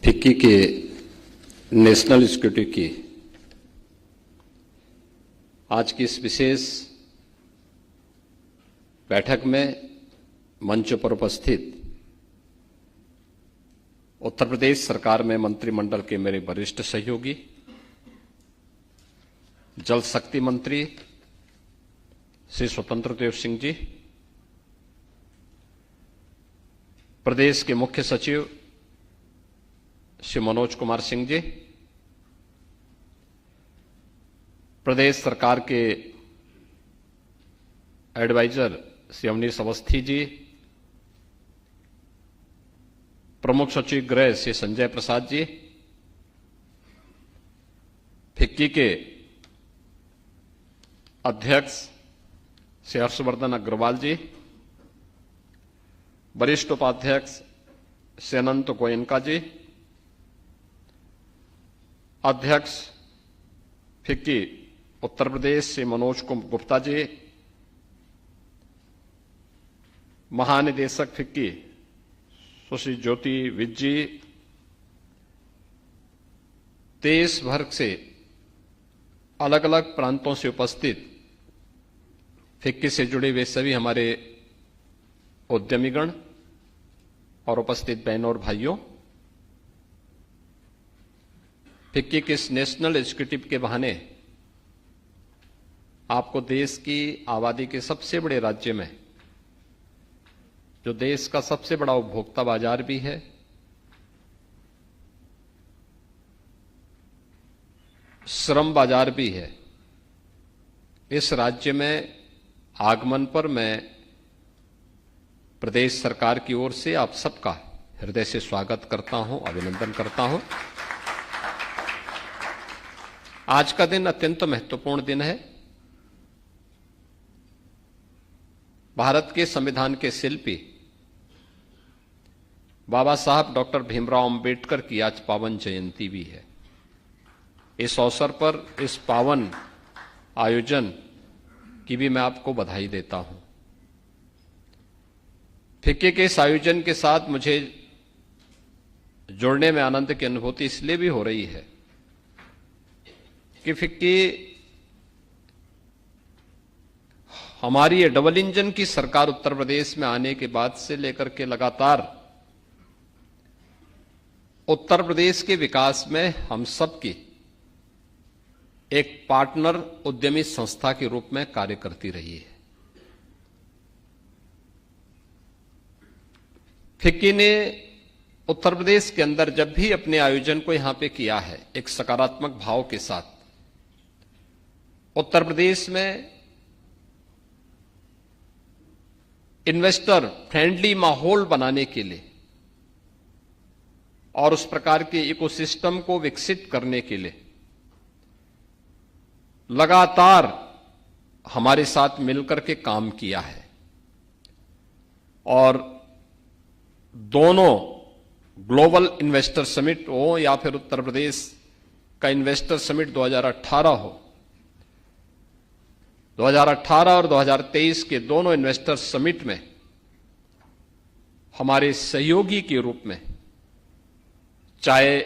FICCI के national executive की आज की इस विशेष बैठक में मंच पर उपस्थित उत्तर प्रदेश सरकार में मंत्रिमंडल के मेरे वरिष्ठ सहयोगी, जल शक्ति मंत्री श्री स्वतंत्र देव सिंह जी, प्रदेश के मुख्य सचिव श्री मनोज कुमार सिंह जी, प्रदेश सरकार के एडवाइजर श्री अवनीश अवस्थी जी, प्रमुख सचिव गृह श्री संजय प्रसाद जी, फिक्की के अध्यक्ष श्री हर्षवर्धन अग्रवाल जी, वरिष्ठ उपाध्यक्ष श्री अनंत गोयनका जी, अध्यक्ष फिक्की उत्तर प्रदेश श्री मनोज गुप्ता जी, महानिदेशक फिक्की सुश्री ज्योति विज जी, देश भर से अलग अलग प्रांतों से उपस्थित फिक्की से जुड़े हुए सभी हमारे उद्यमीगण और उपस्थित बहनों और भाइयों, फिक्की के इस नेशनल एग्जीक्यूटिव के बहाने आपको देश की आबादी के सबसे बड़े राज्य में, जो देश का सबसे बड़ा उपभोक्ता बाजार भी है, श्रम बाजार भी है, इस राज्य में आगमन पर मैं प्रदेश सरकार की ओर से आप सबका हृदय से स्वागत करता हूं, अभिनंदन करता हूं। आज का दिन अत्यंत महत्वपूर्ण दिन है। भारत के संविधान के शिल्पी बाबा साहब डॉक्टर भीमराव अंबेडकर की आज पावन जयंती भी है। इस अवसर पर इस पावन आयोजन की भी मैं आपको बधाई देता हूं। फिक्की के इस आयोजन के साथ मुझे जुड़ने में आनंद की अनुभूति इसलिए भी हो रही है कि फिक्की हमारी ये डबल इंजन की सरकार उत्तर प्रदेश में आने के बाद से लेकर के लगातार उत्तर प्रदेश के विकास में हम सब की एक पार्टनर उद्यमी संस्था के रूप में कार्य करती रही है। फिक्की ने उत्तर प्रदेश के अंदर जब भी अपने आयोजन को यहां पे किया है, एक सकारात्मक भाव के साथ उत्तर प्रदेश में इन्वेस्टर फ्रेंडली माहौल बनाने के लिए और उस प्रकार के इकोसिस्टम को विकसित करने के लिए लगातार हमारे साथ मिलकर के काम किया है। और दोनों ग्लोबल इन्वेस्टर समिट हो या फिर उत्तर प्रदेश का इन्वेस्टर समिट 2018 हो, 2018 और 2023 के दोनों इन्वेस्टर समिट में हमारे सहयोगी के रूप में, चाहे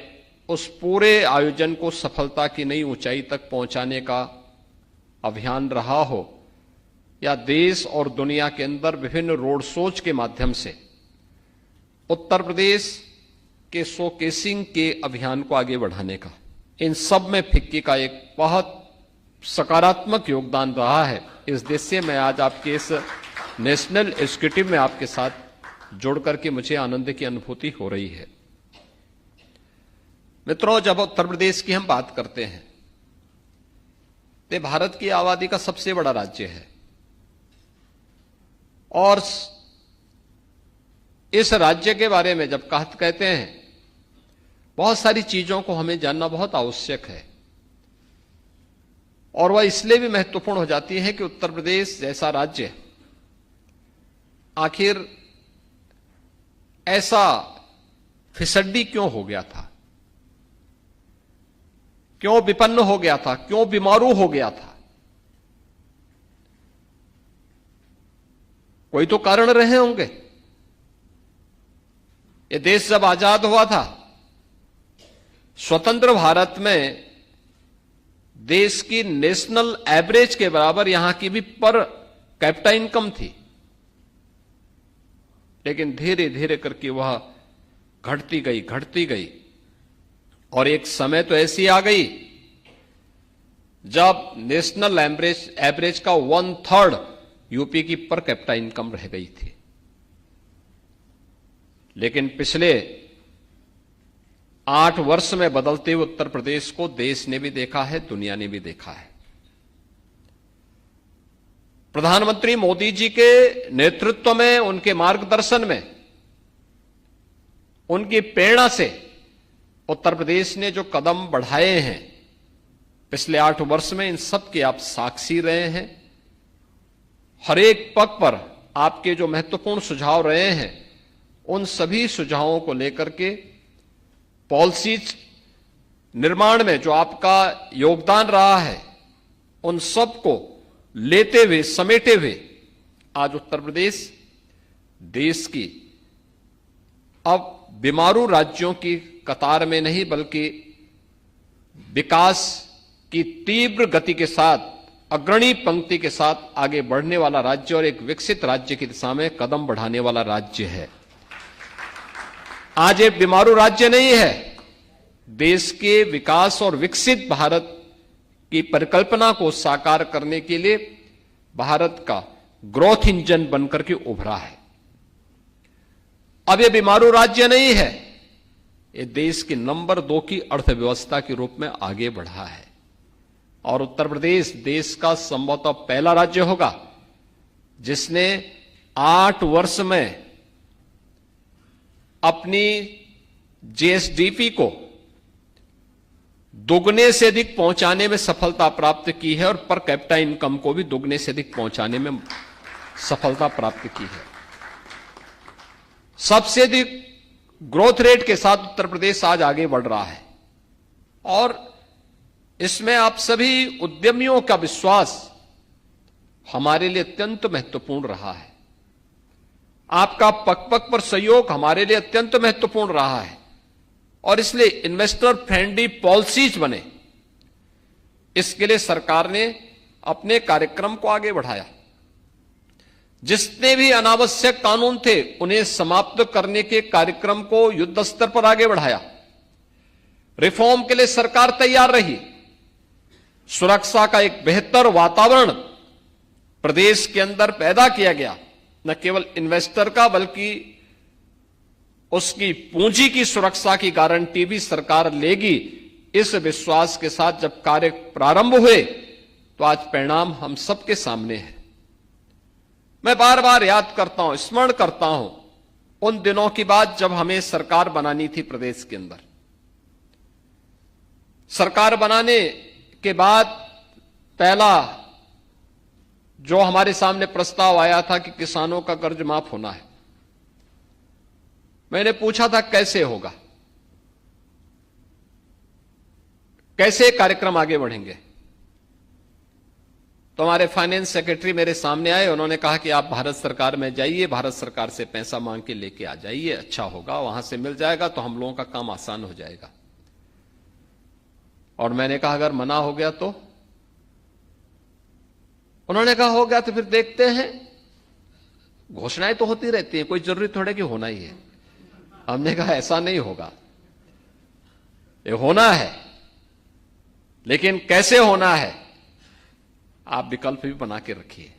उस पूरे आयोजन को सफलता की नई ऊंचाई तक पहुंचाने का अभियान रहा हो या देश और दुनिया के अंदर विभिन्न रोड शोज के माध्यम से उत्तर प्रदेश के शोकेसिंग के अभियान को आगे बढ़ाने का, इन सब में फिक्की का एक बहुत सकारात्मक योगदान रहा है। इस देश से मैं आज आपके इस नेशनल एग्जीक्यूटिव में आपके साथ जुड़ करके मुझे आनंद की अनुभूति हो रही है। मित्रों, जब उत्तर प्रदेश की हम बात करते हैं तो भारत की आबादी का सबसे बड़ा राज्य है और इस राज्य के बारे में जब कहते हैं, बहुत सारी चीजों को हमें जानना बहुत आवश्यक है और वह इसलिए भी महत्वपूर्ण हो जाती है कि उत्तर प्रदेश जैसा राज्य आखिर ऐसा फिसड्डी क्यों हो गया था, क्यों विपन्न हो गया था, क्यों बीमारू हो गया था। कोई तो कारण रहे होंगे। ये देश जब आजाद हुआ था स्वतंत्र भारत में देश की नेशनल एवरेज के बराबर यहां की भी पर कैपिटा इनकम थी, लेकिन धीरे धीरे करके वह घटती गई और एक समय तो ऐसी आ गई जब नेशनल एवरेज का 1/3 यूपी की पर कैपिटा इनकम रह गई थी। लेकिन पिछले 8 वर्ष में बदलते हुए उत्तर प्रदेश को देश ने भी देखा है, दुनिया ने भी देखा है। प्रधानमंत्री मोदी जी के नेतृत्व में, उनके मार्गदर्शन में, उनकी प्रेरणा से उत्तर प्रदेश ने जो कदम बढ़ाए हैं पिछले 8 वर्ष में, इन सब के आप साक्षी रहे हैं। हर एक पग पर आपके जो महत्वपूर्ण सुझाव रहे हैं, उन सभी सुझावों को लेकर के पॉलिसीज निर्माण में जो आपका योगदान रहा है, उन सब को लेते हुए, समेटे हुए आज उत्तर प्रदेश देश की अब बीमारू राज्यों की कतार में नहीं, बल्कि विकास की तीव्र गति के साथ, अग्रणी पंक्ति के साथ आगे बढ़ने वाला राज्य और एक विकसित राज्य की दिशा में कदम बढ़ाने वाला राज्य है। आज एक बीमारू राज्य नहीं है। देश के विकास और विकसित भारत की परिकल्पना को साकार करने के लिए भारत का ग्रोथ इंजन बनकर के उभरा है। अब यह बीमारू राज्य नहीं है, यह देश की नंबर 2 की अर्थव्यवस्था के रूप में आगे बढ़ा है। और उत्तर प्रदेश देश का संभवतः पहला राज्य होगा जिसने 8 वर्ष में अपनी जीएसडीपी को दोगुने से अधिक पहुंचाने में सफलता प्राप्त की है और पर कैपिटा इनकम को भी दोगुने से अधिक पहुंचाने में सफलता प्राप्त की है। सबसे अधिक ग्रोथ रेट के साथ उत्तर प्रदेश आज आगे बढ़ रहा है और इसमें आप सभी उद्यमियों का विश्वास हमारे लिए अत्यंत महत्वपूर्ण रहा है। आपका पग पग पर सहयोग हमारे लिए अत्यंत महत्वपूर्ण रहा है और इसलिए इन्वेस्टर फ्रेंडली पॉलिसीज बने, इसके लिए सरकार ने अपने कार्यक्रम को आगे बढ़ाया। जितने भी अनावश्यक कानून थे उन्हें समाप्त करने के कार्यक्रम को युद्ध स्तर पर आगे बढ़ाया। रिफॉर्म के लिए सरकार तैयार रही। सुरक्षा का एक बेहतर वातावरण प्रदेश के अंदर पैदा किया गया, न केवल इन्वेस्टर का बल्कि उसकी पूंजी की सुरक्षा की गारंटी भी सरकार लेगी। इस विश्वास के साथ जब कार्य प्रारंभ हुए तो आज परिणाम हम सबके सामने है। मैं बार बार याद करता हूं, स्मरण करता हूं उन दिनों की बात जब हमें सरकार बनानी थी प्रदेश के अंदर। सरकार बनाने के बाद पहला जो हमारे सामने प्रस्ताव आया था कि किसानों का कर्ज माफ होना है। मैंने पूछा था कैसे होगा, कैसे कार्यक्रम आगे बढ़ेंगे। तो हमारे फाइनेंस सेक्रेटरी मेरे सामने आए, उन्होंने कहा कि आप भारत सरकार में जाइए, भारत सरकार से पैसा मांग के लेके आ जाइए, अच्छा होगा, वहां से मिल जाएगा तो हम लोगों का काम आसान हो जाएगा। और मैंने कहा अगर मना हो गया तो? उन्होंने कहा हो गया तो फिर देखते हैं, घोषणाएं तो होती रहती हैं, कोई जरूरी थोड़े कि होना ही है। हमने कहा ऐसा नहीं होगा, ये होना है, लेकिन कैसे होना है आप विकल्प भी बना के रखिए।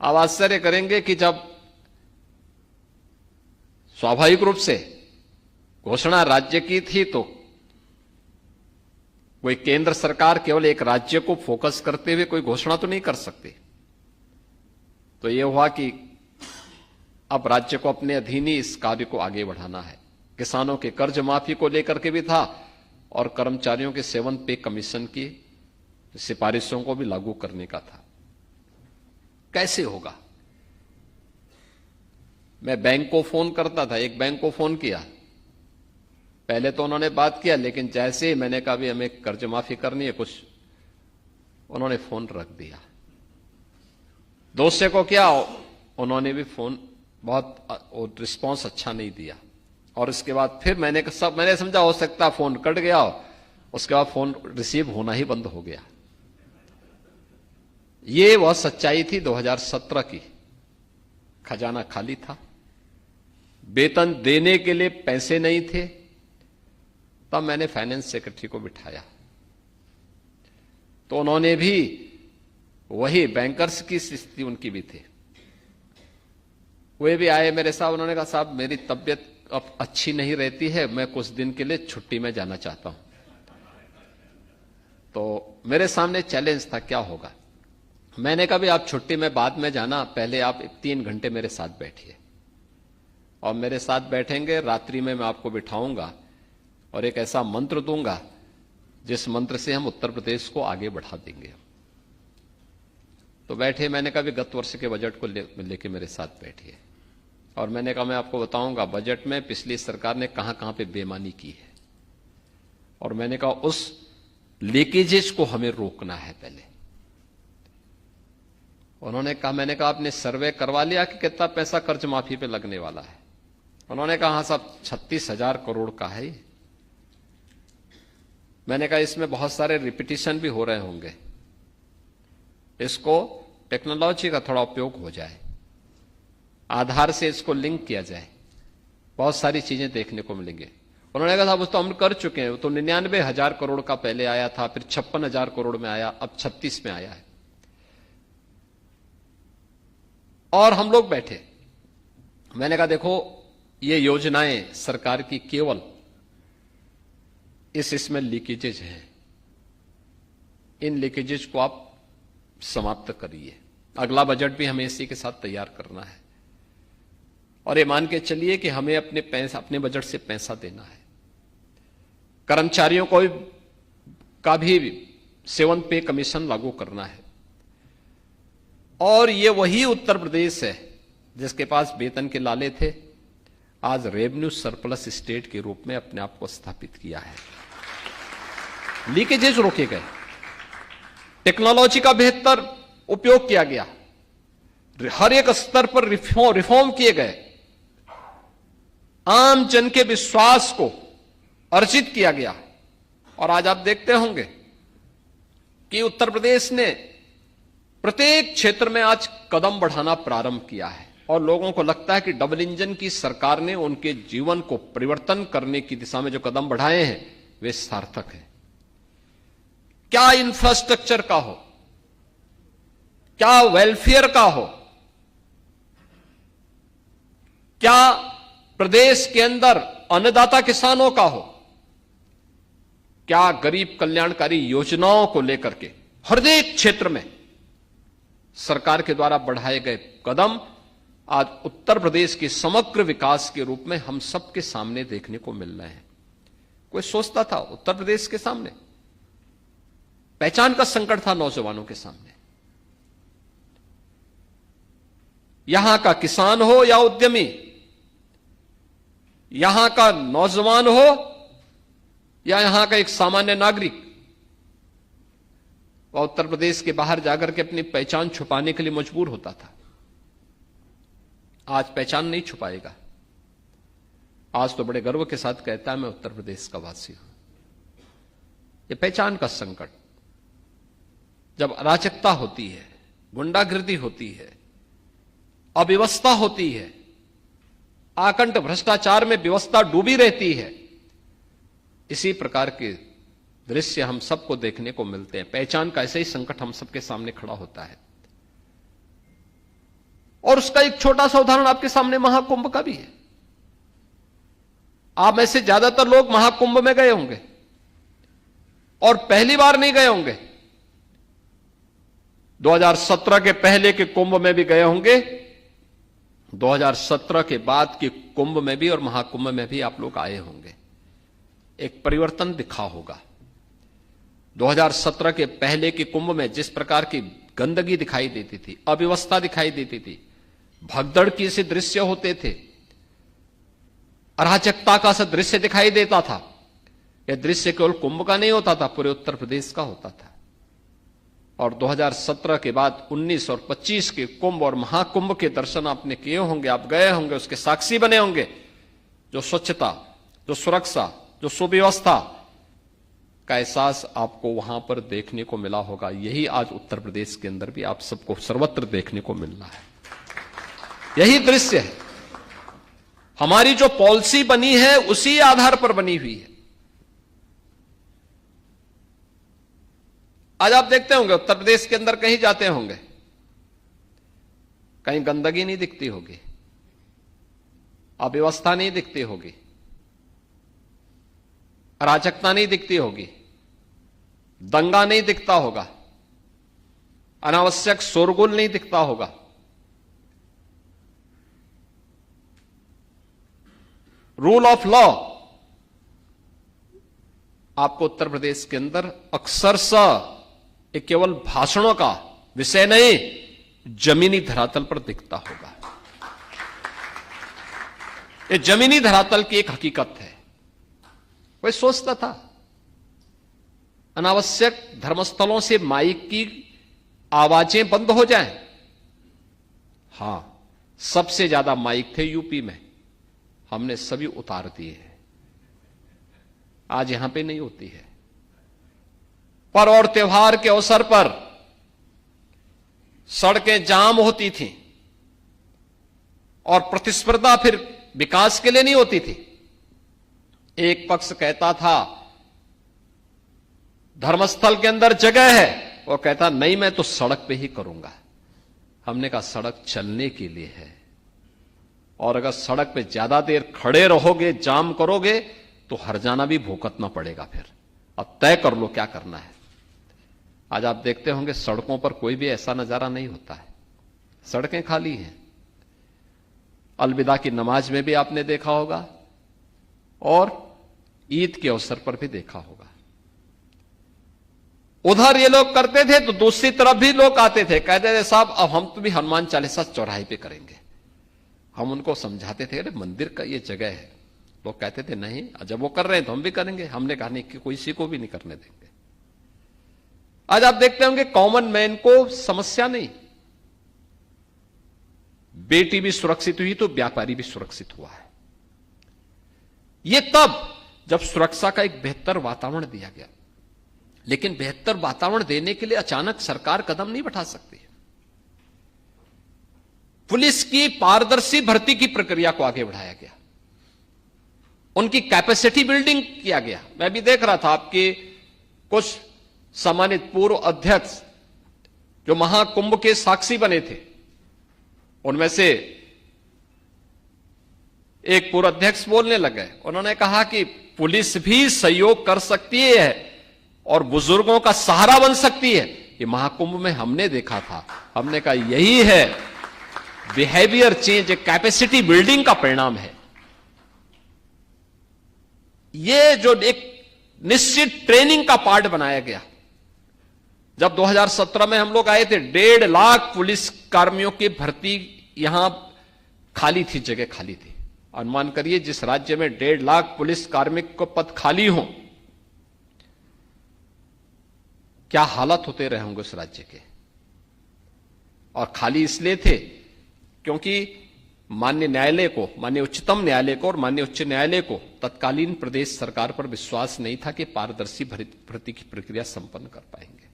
आप आश्चर्य करेंगे कि जब स्वाभाविक रूप से घोषणा राज्य की थी तो कोई केंद्र सरकार केवल एक राज्य को फोकस करते हुए कोई घोषणा तो नहीं कर सकती। तो यह हुआ कि अब राज्य को अपने अधीन ही इस कार्य को आगे बढ़ाना है। किसानों के कर्ज माफी को लेकर के भी था और कर्मचारियों के 7 पे कमीशन की सिफारिशों को भी लागू करने का था। कैसे होगा? मैं बैंक को फोन करता था, एक बैंक को फोन किया, पहले तो उन्होंने बात किया, लेकिन जैसे ही मैंने कहा भी हमें कर्ज माफी करनी है कुछ, उन्होंने फोन रख दिया। दूसरे को क्या, उन्होंने भी फोन बहुत रिस्पांस अच्छा नहीं दिया और उसके बाद फिर मैंने समझा हो सकता फोन कट गया, उसके बाद फोन रिसीव होना ही बंद हो गया। ये वह सच्चाई थी 2017 की। खजाना खाली था, वेतन देने के लिए पैसे नहीं थे। तब मैंने फाइनेंस सेक्रेटरी को बिठाया, तो उन्होंने भी वही बैंकर्स की स्थिति उनकी भी थी। वे भी आए मेरे साथ, उन्होंने कहा साहब मेरी तबीयत अब अच्छी नहीं रहती है, मैं कुछ दिन के लिए छुट्टी में जाना चाहता हूं। तो मेरे सामने चैलेंज था, क्या होगा। मैंने कहा भी आप छुट्टी में बाद में जाना, पहले आप 3 घंटे मेरे साथ बैठिए और मेरे साथ बैठेंगे। रात्रि में मैं आपको बिठाऊंगा और एक ऐसा मंत्र दूंगा जिस मंत्र से हम उत्तर प्रदेश को आगे बढ़ा देंगे। तो बैठे, मैंने कहा भी गत वर्ष के बजट को लेके मेरे साथ बैठिए और मैंने कहा मैं आपको बताऊंगा बजट में पिछली सरकार ने कहां कहां पे बेईमानी की है और मैंने कहा उस लीकेजेस को हमें रोकना है पहले। उन्होंने कहा, मैंने कहा आपने सर्वे करवा लिया कि कितना पैसा कर्ज माफी पे लगने वाला है। उन्होंने कहा हाँ साहब 36,000 करोड़ का है। मैंने कहा इसमें बहुत सारे रिपीटिशन भी हो रहे होंगे, इसको टेक्नोलॉजी का थोड़ा उपयोग हो जाए, आधार से इसको लिंक किया जाए, बहुत सारी चीजें देखने को मिलेंगे। उन्होंने कहा साहब उस तो हम कर चुके हैं, तो 99,000 करोड़ का पहले आया था, फिर 56,000 करोड़ में आया, अब 36 में आया है। और हम लोग बैठे, मैंने कहा देखो ये योजनाएं सरकार की केवल इसमें लीकेजेज हैं, इन लीकेजेज को आप समाप्त करिए। अगला बजट भी हमें इसी के साथ तैयार करना है और ये मान के चलिए कि हमें अपने बजट से पैसा देना है। कर्मचारियों को का भी 7 पे कमीशन लागू करना है। और ये वही उत्तर प्रदेश है जिसके पास वेतन के लाले थे, आज रेवेन्यू सरप्लस स्टेट के रूप में अपने आप को स्थापित किया है। लीकेजेज रोके गए, टेक्नोलॉजी का बेहतर उपयोग किया गया, हर एक स्तर पर रिफॉर्म किए गए, आम जन के विश्वास को अर्जित किया गया। और आज आप देखते होंगे कि उत्तर प्रदेश ने प्रत्येक क्षेत्र में आज कदम बढ़ाना प्रारंभ किया है और लोगों को लगता है कि डबल इंजन की सरकार ने उनके जीवन को परिवर्तन करने की दिशा में जो कदम बढ़ाए हैं वे सार्थक हैं। क्या इंफ्रास्ट्रक्चर का हो, क्या वेलफेयर का हो, क्या प्रदेश के अंदर अन्नदाता किसानों का हो, क्या गरीब कल्याणकारी योजनाओं को लेकर के हर एक क्षेत्र में सरकार के द्वारा बढ़ाए गए कदम आज उत्तर प्रदेश के समग्र विकास के रूप में हम सबके सामने देखने को मिल रहे हैं। कोई सोचता था उत्तर प्रदेश के सामने पहचान का संकट था, नौजवानों के सामने। यहां का किसान हो या उद्यमी, यहां का नौजवान हो या यहां का एक सामान्य नागरिक, वह उत्तर प्रदेश के बाहर जाकर के अपनी पहचान छुपाने के लिए मजबूर होता था। आज पहचान नहीं छुपाएगा, आज तो बड़े गर्व के साथ कहता है मैं उत्तर प्रदेश का वासी हूं। यह पहचान का संकट, जब अराजकता होती है, गुंडागिर्दी होती है, अव्यवस्था होती है, आकंठ भ्रष्टाचार में व्यवस्था डूबी रहती है, इसी प्रकार के दृश्य हम सबको देखने को मिलते हैं। पहचान का ऐसा ही संकट हम सबके सामने खड़ा होता है। और उसका एक छोटा सा उदाहरण आपके सामने महाकुंभ का भी है। आप में से ज्यादातर लोग महाकुंभ में गए होंगे और पहली बार नहीं गए होंगे, 2017 के पहले के कुंभ में भी गए होंगे, 2017 के बाद के कुंभ में भी और महाकुंभ में भी आप लोग आए होंगे। एक परिवर्तन दिखा होगा। 2017 के पहले के कुंभ में जिस प्रकार की गंदगी दिखाई देती थी, अव्यवस्था दिखाई देती थी, भगदड़ के से दृश्य होते थे, अराजकता का सा दृश्य दिखाई देता था। यह दृश्य केवल कुंभ का नहीं होता था, पूरे उत्तर प्रदेश का होता था। और 2017 के बाद 19 और 25 के कुंभ और महाकुंभ के दर्शन आपने किए होंगे, आप गए होंगे, उसके साक्षी बने होंगे। जो स्वच्छता, जो सुरक्षा, जो सुव्यवस्था का एहसास आपको वहां पर देखने को मिला होगा। यही आज उत्तर प्रदेश के अंदर भी आप सबको सर्वत्र देखने को मिल रहा है। यही दृश्य है। हमारी जो पॉलिसी बनी है उसी आधार पर बनी हुई है। आज आप देखते होंगे उत्तर प्रदेश के अंदर कहीं जाते होंगे, कहीं गंदगी नहीं दिखती होगी, अव्यवस्था नहीं दिखती होगी, अराजकता नहीं दिखती होगी, दंगा नहीं दिखता होगा, अनावश्यक शोरगुल नहीं दिखता होगा। रूल ऑफ लॉ आपको उत्तर प्रदेश के अंदर अक्सरशः एक केवल भाषणों का विषय नहीं, जमीनी धरातल पर दिखता होगा। ये जमीनी धरातल की एक हकीकत है। कोई सोचता था अनावश्यक धर्मस्थलों से माइक की आवाजें बंद हो जाएं? हां, सबसे ज्यादा माइक थे यूपी में, हमने सभी उतार दिए हैं। आज यहां पे नहीं होती है। पर और त्योहार के अवसर पर सड़कें जाम होती थीं और प्रतिस्पर्धा फिर विकास के लिए नहीं होती थी। एक पक्ष कहता था धर्मस्थल के अंदर जगह है, वो कहता नहीं मैं तो सड़क पे ही करूंगा। हमने कहा सड़क चलने के लिए है, और अगर सड़क पे ज्यादा देर खड़े रहोगे, जाम करोगे तो हर्जाना भी भुगतना पड़ेगा। फिर अब तय कर लो क्या करना है। आज आप देखते होंगे सड़कों पर कोई भी ऐसा नजारा नहीं होता है, सड़कें खाली हैं। अलविदा की नमाज में भी आपने देखा होगा और ईद के अवसर पर भी देखा होगा। उधर ये लोग करते थे तो दूसरी तरफ भी लोग आते थे, कहते थे साहब अब हम तो भी हनुमान चालीसा चौराहे पे करेंगे। हम उनको समझाते थे अरे मंदिर का ये जगह है। लोग कहते थे नहीं, जब वो कर रहे हैं तो हम भी करेंगे। हमने कहा नहीं कि कोई किसी को भी नहीं करने देंगे। आज आप देखते होंगे कॉमन मैन को समस्या नहीं, बेटी भी सुरक्षित हुई तो व्यापारी भी सुरक्षित हुआ है। यह तब जब सुरक्षा का एक बेहतर वातावरण दिया गया। लेकिन बेहतर वातावरण देने के लिए अचानक सरकार कदम नहीं बढ़ा सकती। पुलिस की पारदर्शी भर्ती की प्रक्रिया को आगे बढ़ाया गया, उनकी कैपेसिटी बिल्डिंग किया गया। मैं भी देख रहा था आपके कुछ सम्मानित पूर्व अध्यक्ष जो महाकुंभ के साक्षी बने थे, उनमें से एक पूर्व अध्यक्ष बोलने लगे। उन्होंने कहा कि पुलिस भी सहयोग कर सकती है और बुजुर्गों का सहारा बन सकती है। ये महाकुंभ में हमने देखा था। हमने कहा यही है बिहेवियर चेंज, कैपेसिटी बिल्डिंग का परिणाम है। ये जो एक निश्चित ट्रेनिंग का पार्ट बनाया गया। जब 2017 में हम लोग आए थे, 1.5 लाख पुलिस कर्मियों की भर्ती यहां खाली थी, जगह खाली थी। अनुमान करिए जिस राज्य में 1.5 लाख पुलिस कार्मिक को पद खाली हो, क्या हालत होते रहे होंगे उस राज्य के। और खाली इसलिए थे क्योंकि माननीय न्यायालय को, माननीय उच्चतम न्यायालय को और माननीय उच्च न्यायालय को तत्कालीन प्रदेश सरकार पर विश्वास नहीं था कि पारदर्शी भर्ती की प्रक्रिया संपन्न कर पाएंगे।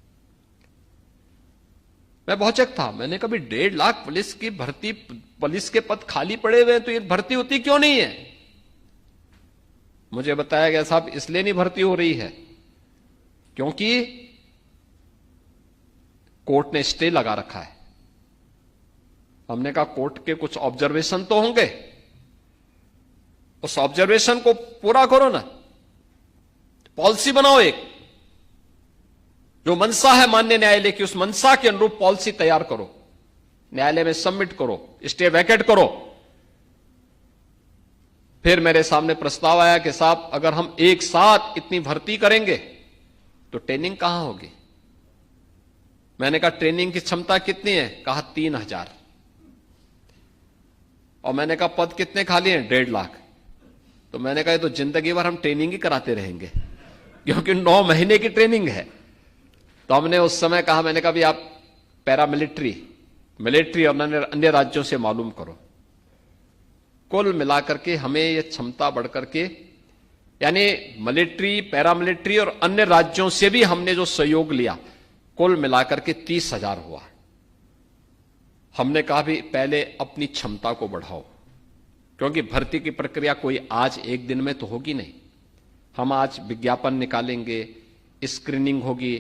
मैं भौचक था। मैंने कभी 1.5 लाख पुलिस की भर्ती, पुलिस के पद खाली पड़े हुए हैं तो ये भर्ती होती क्यों नहीं है। मुझे बताया गया साहब इसलिए नहीं भर्ती हो रही है क्योंकि कोर्ट ने स्टे लगा रखा है। हमने कहा कोर्ट के कुछ ऑब्जर्वेशन तो होंगे, उस ऑब्जर्वेशन को पूरा करो ना, पॉलिसी बनाओ। एक जो मंशा है माननीय न्यायालय की, उस मंशा के अनुरूप पॉलिसी तैयार करो, न्यायालय में सबमिट करो, स्टे वैकेट करो। फिर मेरे सामने प्रस्ताव आया कि साहब अगर हम एक साथ इतनी भर्ती करेंगे तो ट्रेनिंग कहां होगी। मैंने कहा ट्रेनिंग की क्षमता कितनी है, कहा 3000। और मैंने कहा पद कितने खाली हैं, 1.5 लाख। तो मैंने कहा तो जिंदगी भर हम ट्रेनिंग ही कराते रहेंगे क्योंकि 9 महीने की ट्रेनिंग है। तो हमने उस समय कहा, मैंने कहा भी आप पैरामिलिट्री, मिलिट्री और अन्य राज्यों से मालूम करो कुल मिलाकर के हमें यह क्षमता बढ़कर के, यानी मिलिट्री, पैरामिलिट्री और अन्य राज्यों से भी हमने जो सहयोग लिया, कुल मिलाकर के 30,000 हुआ। हमने कहा भी पहले अपनी क्षमता को बढ़ाओ, क्योंकि भर्ती की प्रक्रिया कोई आज एक दिन में तो होगी नहीं। हम आज विज्ञापन निकालेंगे, स्क्रीनिंग होगी,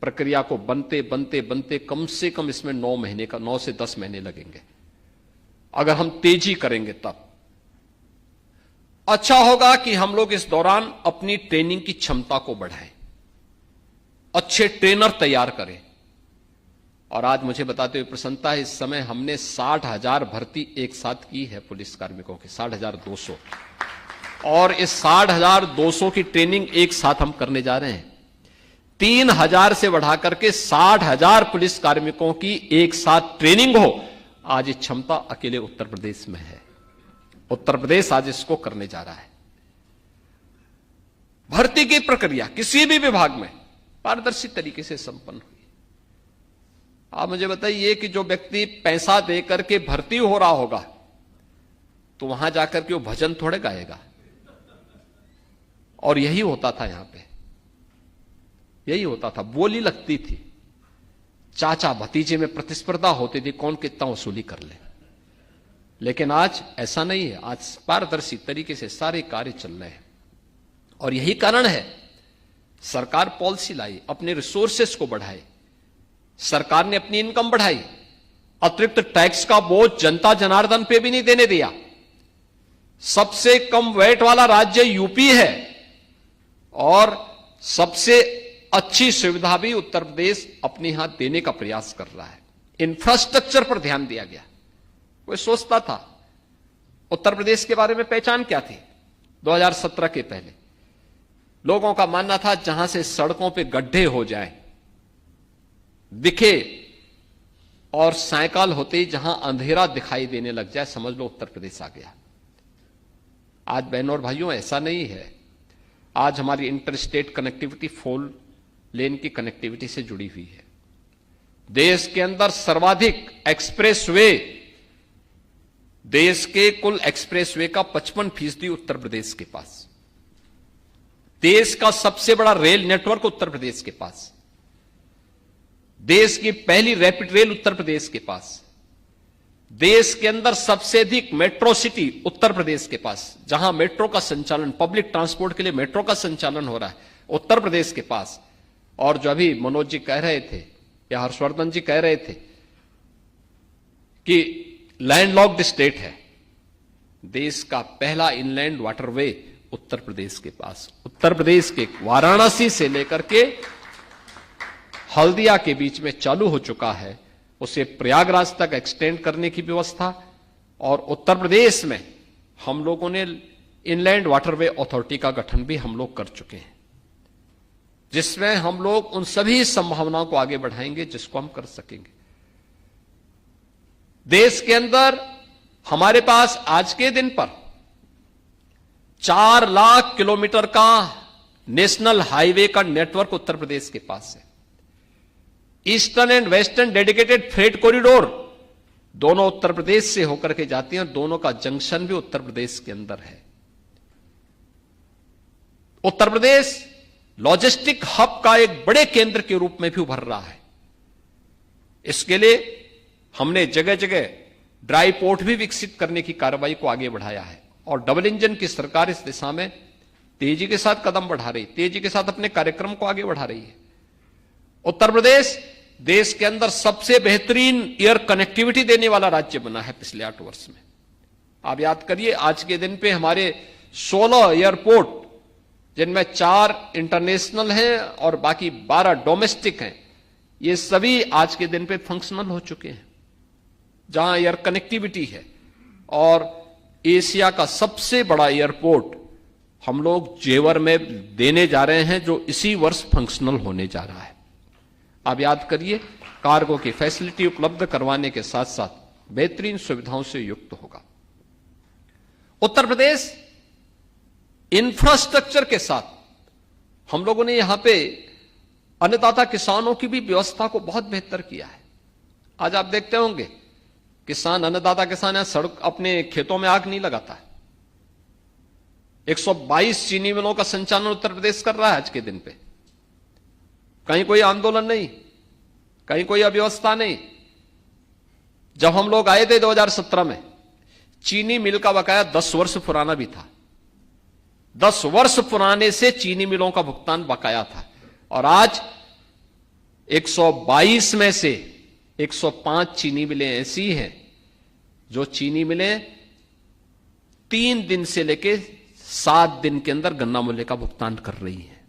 प्रक्रिया को बनते बनते बनते कम से कम इसमें 9 से 10 महीने लगेंगे। अगर हम तेजी करेंगे तब अच्छा होगा कि हम लोग इस दौरान अपनी ट्रेनिंग की क्षमता को बढ़ाएं, अच्छे ट्रेनर तैयार करें। और आज मुझे बताते हुए प्रसन्नता है, इस समय हमने 60,000 भर्ती एक साथ की है पुलिस कार्मिकों की, 60,200, और इस 60,200 की ट्रेनिंग एक साथ हम करने जा रहे हैं। 3,000 से बढ़ाकर के 60,000 पुलिस कार्मिकों की एक साथ ट्रेनिंग हो, आज ये क्षमता अकेले उत्तर प्रदेश में है। उत्तर प्रदेश आज इसको करने जा रहा है। भर्ती की प्रक्रिया किसी भी विभाग में पारदर्शी तरीके से संपन्न हुई। आप मुझे बताइए कि जो व्यक्ति पैसा देकर के भर्ती हो रहा होगा, तो वहां जाकर के वो भजन थोड़े गाएगा। और यही होता था, यहां पे यही होता था, बोली लगती थी, चाचा भतीजे में प्रतिस्पर्धा होती थी, कौन कितना वसूली कर ले। लेकिन आज ऐसा नहीं है, आज पारदर्शी तरीके से सारे कार्य चल रहे हैं। और यही कारण है सरकार पॉलिसी लाई, अपने रिसोर्सेस को बढ़ाए, सरकार ने अपनी इनकम बढ़ाई, अतिरिक्त टैक्स का बोझ जनता जनार्दन पे भी नहीं देने दिया। सबसे कम वैट वाला राज्य यूपी है और सबसे अच्छी सुविधा भी उत्तर प्रदेश अपने यहां देने का प्रयास कर रहा है। इंफ्रास्ट्रक्चर पर ध्यान दिया गया। कोई सोचता था उत्तर प्रदेश के बारे में पहचान क्या थी? 2017 के पहले लोगों का मानना था जहां से सड़कों पे गड्ढे हो जाए, दिखे, और सायकाल होते ही जहां अंधेरा दिखाई देने लग जाए, समझ लो उत्तर प्रदेश आ गया। आज बहनों और भाइयों ऐसा नहीं है। आज हमारी इंटर स्टेट कनेक्टिविटी 4 लेन की कनेक्टिविटी से जुड़ी हुई है। देश के अंदर सर्वाधिक एक्सप्रेसवे, देश के कुल एक्सप्रेसवे का 55% उत्तर प्रदेश के पास। देश का सबसे बड़ा रेल नेटवर्क उत्तर प्रदेश के पास। देश की पहली रैपिड रेल उत्तर प्रदेश के पास। देश के अंदर सबसे अधिक मेट्रो सिटी उत्तर प्रदेश के पास, जहां मेट्रो का संचालन, पब्लिक ट्रांसपोर्ट के लिए मेट्रो का संचालन हो रहा है, उत्तर प्रदेश के पास। और जो अभी मनोज जी कह रहे थे या हर्षवर्धन जी कह रहे थे कि लैंडलॉक्ड स्टेट है, देश का पहला इनलैंड वाटरवे उत्तर प्रदेश के पास। उत्तर प्रदेश के वाराणसी से लेकर के हल्दिया के बीच में चालू हो चुका है, उसे प्रयागराज तक एक्सटेंड करने की व्यवस्था। और उत्तर प्रदेश में हम लोगों ने इनलैंड वाटरवे अथॉरिटी का गठन भी हम लोग कर चुके हैं, जिसमें हम लोग उन सभी संभावनाओं को आगे बढ़ाएंगे जिसको हम कर सकेंगे। देश के अंदर हमारे पास आज के दिन पर 4 लाख किलोमीटर का नेशनल हाईवे का नेटवर्क उत्तर प्रदेश के पास है। Eastern and western dedicated freight corridor दोनों उत्तर प्रदेश से होकर के जाती हैं और दोनों का जंक्शन भी उत्तर प्रदेश के अंदर है। उत्तर प्रदेश लॉजिस्टिक हब का एक बड़े केंद्र के रूप में भी उभर रहा है। इसके लिए हमने जगह जगह ड्राई पोर्ट भी विकसित करने की कार्रवाई को आगे बढ़ाया है और डबल इंजन की सरकार इस दिशा में तेजी के साथ कदम बढ़ा रही, तेजी के साथ अपने कार्यक्रम को आगे बढ़ा रही है। उत्तर प्रदेश देश के अंदर सबसे बेहतरीन एयर कनेक्टिविटी देने वाला राज्य बना है पिछले 8 वर्ष में। आप याद करिए, आज के दिन पे हमारे 16 एयरपोर्ट, जिनमें 4 इंटरनेशनल हैं और बाकी 12 डोमेस्टिक हैं, ये सभी आज के दिन पे फंक्शनल हो चुके हैं, जहां एयर कनेक्टिविटी है। और एशिया का सबसे बड़ा एयरपोर्ट हम लोग जेवर में देने जा रहे हैं, जो इसी वर्ष फंक्शनल होने जा रहा है। आप याद करिए, कार्गो की फैसिलिटी उपलब्ध करवाने के साथ साथ बेहतरीन सुविधाओं से युक्त होगा। उत्तर प्रदेश इंफ्रास्ट्रक्चर के साथ हम लोगों ने यहां पे अन्नदाता किसानों की भी व्यवस्था को बहुत बेहतर किया है। आज आप देखते होंगे किसान, अन्नदाता किसान है, सड़क अपने खेतों में आग नहीं लगाता है। 122 चीनी मिलों का संचालन उत्तर प्रदेश कर रहा है आज के दिन पे। कहीं कोई आंदोलन नहीं, कहीं कोई अव्यवस्था नहीं। जब हम लोग आए थे 2017 में, चीनी मिल का बकाया 10 वर्ष पुराना भी था। 10 वर्ष पुराने से चीनी मिलों का भुगतान बकाया था, और आज 122 में से 105 चीनी मिलें ऐसी हैं जो चीनी मिलें 3 दिन से लेकर 7 दिन के अंदर गन्ना मूल्य का भुगतान कर रही है।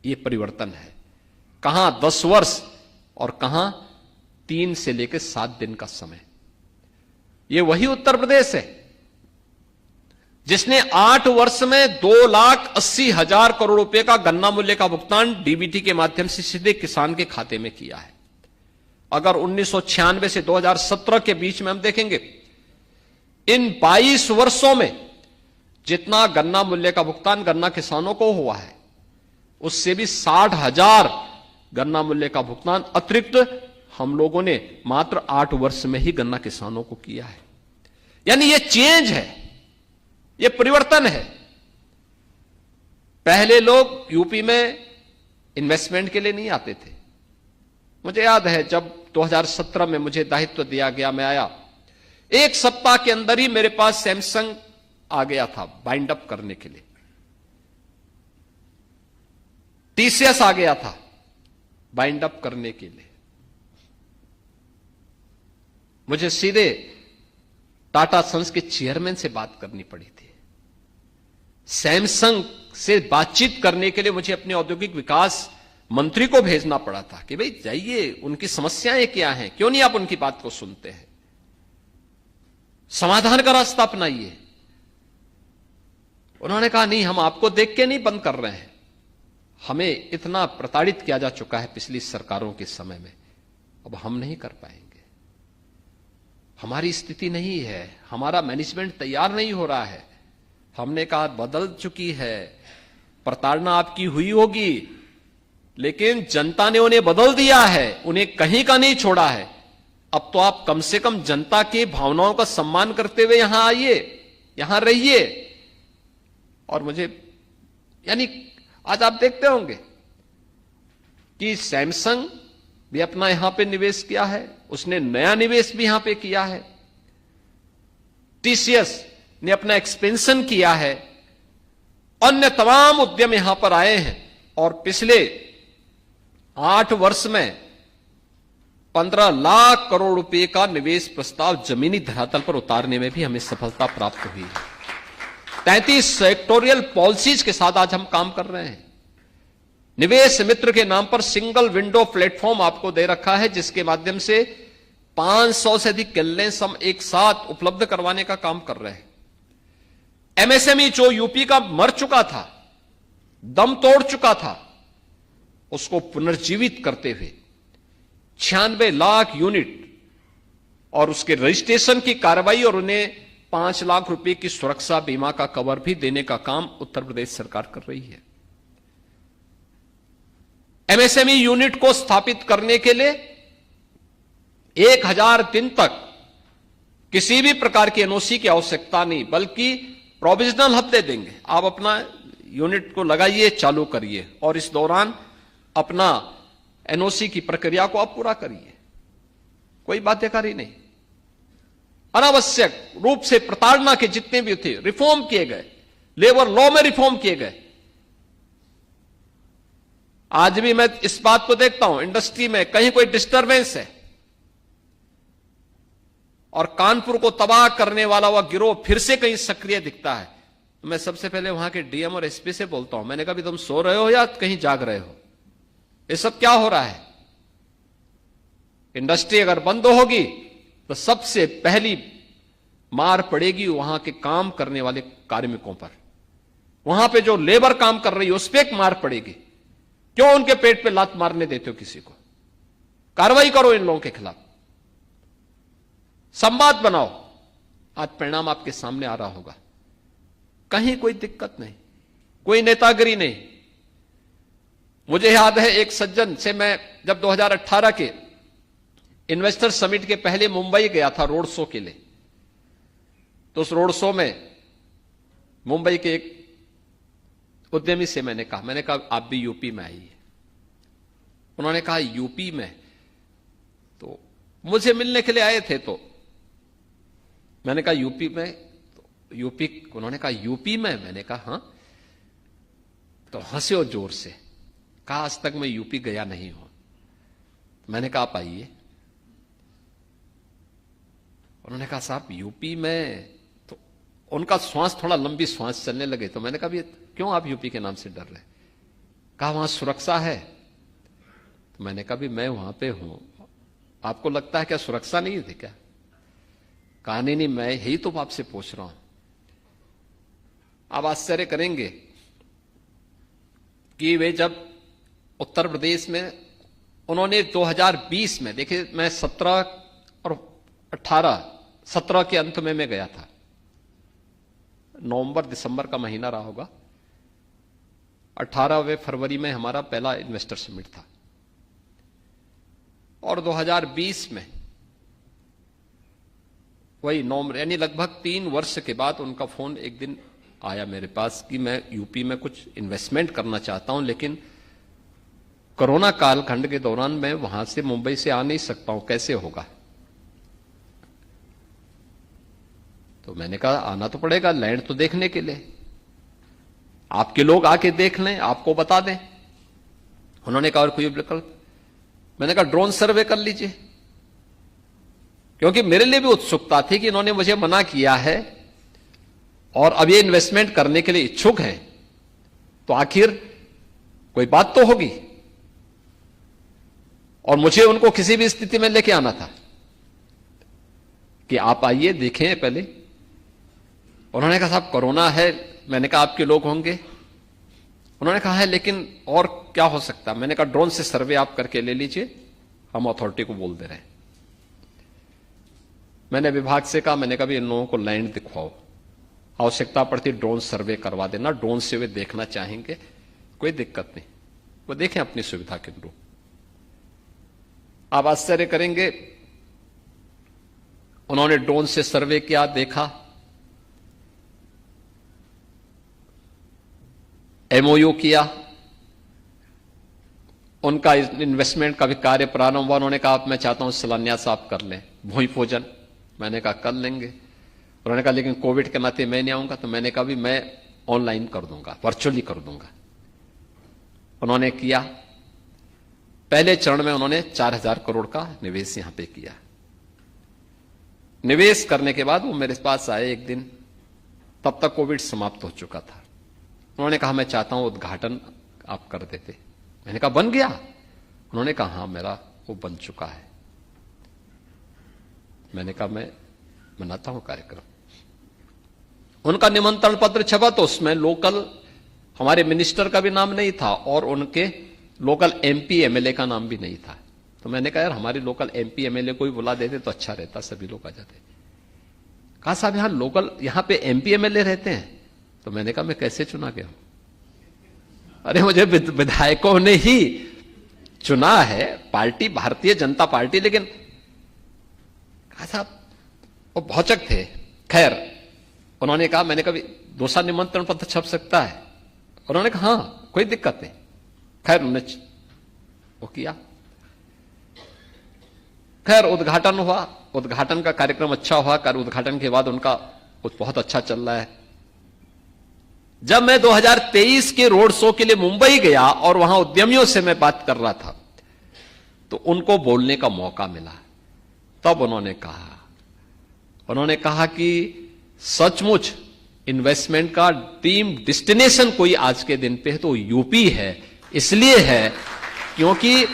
यह परिवर्तन है। कहां 10 वर्ष और कहां 3 से लेकर 7 दिन का समय। यह वही उत्तर प्रदेश है जिसने 8 वर्ष में 2,80,000 करोड़ रुपए का गन्ना मूल्य का भुगतान डीबीटी के माध्यम से सीधे किसान के खाते में किया है। अगर 1996 से 2017 के बीच में हम देखेंगे, इन 22 वर्षों में जितना गन्ना मूल्य का भुगतान गन्ना किसानों को हुआ है, उससे भी 60,000 गन्ना मूल्य का भुगतान अतिरिक्त हम लोगों ने मात्र 8 वर्ष में ही गन्ना किसानों को किया है। यानी यह चेंज है, यह परिवर्तन है। पहले लोग यूपी में इन्वेस्टमेंट के लिए नहीं आते थे। मुझे याद है जब 2017 में मुझे दायित्व दिया गया, मैं आया, 1 सप्ताह के अंदर ही मेरे पास सैमसंग आ गया था बाइंड अप करने के लिए। टीसीएस आ गया था बाइंड अप करने के लिए। मुझे सीधे टाटा सन्स के चेयरमैन से बात करनी पड़ी थी। सैमसंग से बातचीत करने के लिए मुझे अपने औद्योगिक विकास मंत्री को भेजना पड़ा था कि भाई जाइए, उनकी समस्याएं क्या हैं, क्यों नहीं आप उनकी बात को सुनते हैं, समाधान का रास्ता अपनाइए। उन्होंने कहा नहीं, हम आपको देख के नहीं बंद कर रहे हैं, हमें इतना प्रताड़ित किया जा चुका है पिछली सरकारों के समय में, अब हम नहीं कर पाएंगे, हमारी स्थिति नहीं है, हमारा मैनेजमेंट तैयार नहीं हो रहा है। हमने कहा बदल चुकी है, प्रताड़ना आपकी हुई होगी, लेकिन जनता ने उन्हें बदल दिया है, उन्हें कहीं का नहीं छोड़ा है। अब तो आप कम से कम जनता की भावनाओं का सम्मान करते हुए यहां आइए, यहां रहिए। और मुझे यानी आज आप देखते होंगे कि सैमसंग भी अपना यहां पे निवेश किया है, उसने नया निवेश भी यहां पे किया है, टीसीएस ने अपना एक्सपेंशन किया है, अन्य तमाम उद्यम यहां पर आए हैं, और पिछले 8 वर्ष में 15 लाख करोड़ रुपए का निवेश प्रस्ताव जमीनी धरातल पर उतारने में भी हमें सफलता प्राप्त हुई है। 33 सेक्टोरियल पॉलिसीज के साथ आज हम काम कर रहे हैं। निवेश मित्र के नाम पर सिंगल विंडो प्लेटफॉर्म आपको दे रखा है, जिसके माध्यम से 500 से अधिक कैलेंस हम एक साथ उपलब्ध करवाने का काम कर रहे हैं। एमएसएमई जो यूपी का मर चुका था, दम तोड़ चुका था, उसको पुनर्जीवित करते हुए 96 लाख यूनिट और उसके रजिस्ट्रेशन की कार्रवाई और उन्हें 5 लाख रुपए की सुरक्षा बीमा का कवर भी देने का काम उत्तर प्रदेश सरकार कर रही है। एमएसएमई यूनिट को स्थापित करने के लिए 1000 दिन तक किसी भी प्रकार की एनओसी की आवश्यकता नहीं, बल्कि प्रोविजनल हफ्ते देंगे। आप अपना यूनिट को लगाइए, चालू करिए, और इस दौरान अपना एनओसी की प्रक्रिया को आप पूरा करिए। कोई बाध्यकारी नहीं। अनावश्यक रूप से प्रताड़ना के जितने भी थे रिफॉर्म किए गए, लेबर लॉ में रिफॉर्म किए गए। आज भी मैं इस बात को देखता हूं, इंडस्ट्री में कहीं कोई डिस्टरबेंस है और कानपुर को तबाह करने वाला वह गिरोह फिर से कहीं सक्रिय दिखता है, तो मैं सबसे पहले वहां के डीएम और एसपी से बोलता हूं, मैंने कहा भी तुम सो रहे हो या कहीं जाग रहे हो? ये सब क्या हो रहा है? इंडस्ट्री अगर बंद होगी तो सबसे पहली मार पड़ेगी वहां के काम करने वाले कार्मिकों पर। वहां पे जो लेबर काम कर रही है उस पर एक मार पड़ेगी। क्यों उनके पेट पे लात मारने देते हो किसी को? कार्रवाई करो इन लोगों के खिलाफ, संवाद बनाओ। आज परिणाम आपके सामने आ रहा होगा। कहीं कोई दिक्कत नहीं, कोई नेतागिरी नहीं। मुझे याद है एक सज्जन से मैं जब 2018 के इन्वेस्टर समिट के पहले मुंबई गया था रोड शो के लिए। तो उस रोड शो में मुंबई के एक उद्यमी से मैंने कहा आप भी यूपी में आइए। उन्होंने कहा यूपी में? तो मुझे मिलने के लिए आए थे। तो मैंने कहा यूपी में? तो यूपी, उन्होंने कहा यूपी में? मैंने कहा हां। तो हंसे और जोर से, कहा आज तक मैं यूपी गया नहीं हूं। मैंने कहा आप आइए। उन्होंने कहा साहब यूपी में? तो उनका श्वास, थोड़ा लंबी श्वास चलने लगे। तो मैंने कहा क्यों आप यूपी के नाम से डर रहे? कहा वहां सुरक्षा है। तो मैंने कहा भी मैं वहां पे हूं, आपको लगता है क्या सुरक्षा नहीं थी क्या? कहा नहीं, मैं यही तो आपसे पूछ रहा हूं। आप आश्चर्य करेंगे कि वे जब उत्तर प्रदेश में, उन्होंने 2020 में, देखिए मैं 17 और 17 के अंत में मैं गया था, नवंबर दिसंबर का महीना रहा होगा। 18वें फरवरी में हमारा पहला इन्वेस्टर समिट था। और 2020 में वही नवंबर, यानी लगभग 3 वर्ष के बाद उनका फोन एक दिन आया मेरे पास कि मैं यूपी में कुछ इन्वेस्टमेंट करना चाहता हूं, लेकिन कोरोना कालखंड के दौरान मैं वहां से मुंबई से आ नहीं सकता हूं, कैसे होगा? तो मैंने कहा आना तो पड़ेगा, लैंड तो देखने के लिए, आपके लोग आके देख लें, आपको बता दें। उन्होंने कहा और कोई विकल्प? मैंने कहा ड्रोन सर्वे कर लीजिए, क्योंकि मेरे लिए भी उत्सुकता थी कि इन्होंने मुझे मना किया है और अब ये इन्वेस्टमेंट करने के लिए इच्छुक हैं, तो आखिर कोई बात तो होगी। और मुझे उनको किसी भी स्थिति में लेके आना था कि आप आइए देखें पहले। उन्होंने कहा साहब कोरोना है। मैंने कहा आपके लोग होंगे? उन्होंने कहा है, लेकिन और क्या हो सकता है? मैंने कहा ड्रोन से सर्वे आप करके ले लीजिए, हम अथॉरिटी को बोल दे रहे हैं। मैंने विभाग से कहा, मैंने कहा भी इन लोगों को लैंड दिखवाओ, आवश्यकता पड़ती ड्रोन सर्वे करवा देना, ड्रोन से वे देखना चाहेंगे, कोई दिक्कत नहीं, वो देखें अपनी सुविधा के अनुरूप। आप आश्चर्य करेंगे, उन्होंने ड्रोन से सर्वे किया, देखा, एमओयू किया, उनका इन्वेस्टमेंट का भी कार्य प्रारंभ हुआ। उन्होंने कहा मैं चाहता हूं शिलान्यास आप कर लें, भूमि पूजन। मैंने कहा कर लेंगे। उन्होंने कहा लेकिन कोविड के नाते मैं नहीं आऊंगा। तो मैंने कहा भी मैं ऑनलाइन कर दूंगा, वर्चुअली कर दूंगा। उन्होंने किया। पहले चरण में उन्होंने 4000 करोड़ का निवेश यहां पे किया। निवेश करने के बाद वो मेरे पास आए एक दिन, तब तक कोविड समाप्त हो चुका था। उन्होंने कहा मैं चाहता हूं उद्घाटन आप कर देते। मैंने कहा बन गया? उन्होंने कहा हां मेरा वो बन चुका है। मैंने कहा मैं मनाता हूं कार्यक्रम। उनका निमंत्रण पत्र छपा तो उसमें लोकल हमारे मिनिस्टर का भी नाम नहीं था और उनके लोकल एमपी एमएलए का नाम भी नहीं था। तो मैंने कहा यार हमारे लोकल एमपी एमएलए को भी बुला देते तो अच्छा रहता, सभी लोग आ जाते। कहा साहब यहां लोकल, यहां पे एमपी एमएलए रहते हैं। तो मैंने कहा मैं कैसे चुना गया हूं? अरे मुझे विधायकों ने ही चुना है, पार्टी भारतीय जनता पार्टी। लेकिन कहा साहब वो भौचक थे। खैर उन्होंने कहा, मैंने कहा दूसरा निमंत्रण पत्र छप सकता है? उन्होंने कहा हां कोई दिक्कत नहीं। खैर उन्होंने वो किया। खैर उद्घाटन हुआ, उद्घाटन का कार्यक्रम अच्छा हुआ। उद्घाटन के बाद उनका कुछ बहुत अच्छा चल रहा है। जब मैं 2023 के रोड शो के लिए मुंबई गया और वहां उद्यमियों से मैं बात कर रहा था तो उनको बोलने का मौका मिला। तब उन्होंने कहा कि सचमुच इन्वेस्टमेंट का ड्रीम डेस्टिनेशन कोई आज के दिन पे है तो यूपी है। इसलिए है क्योंकि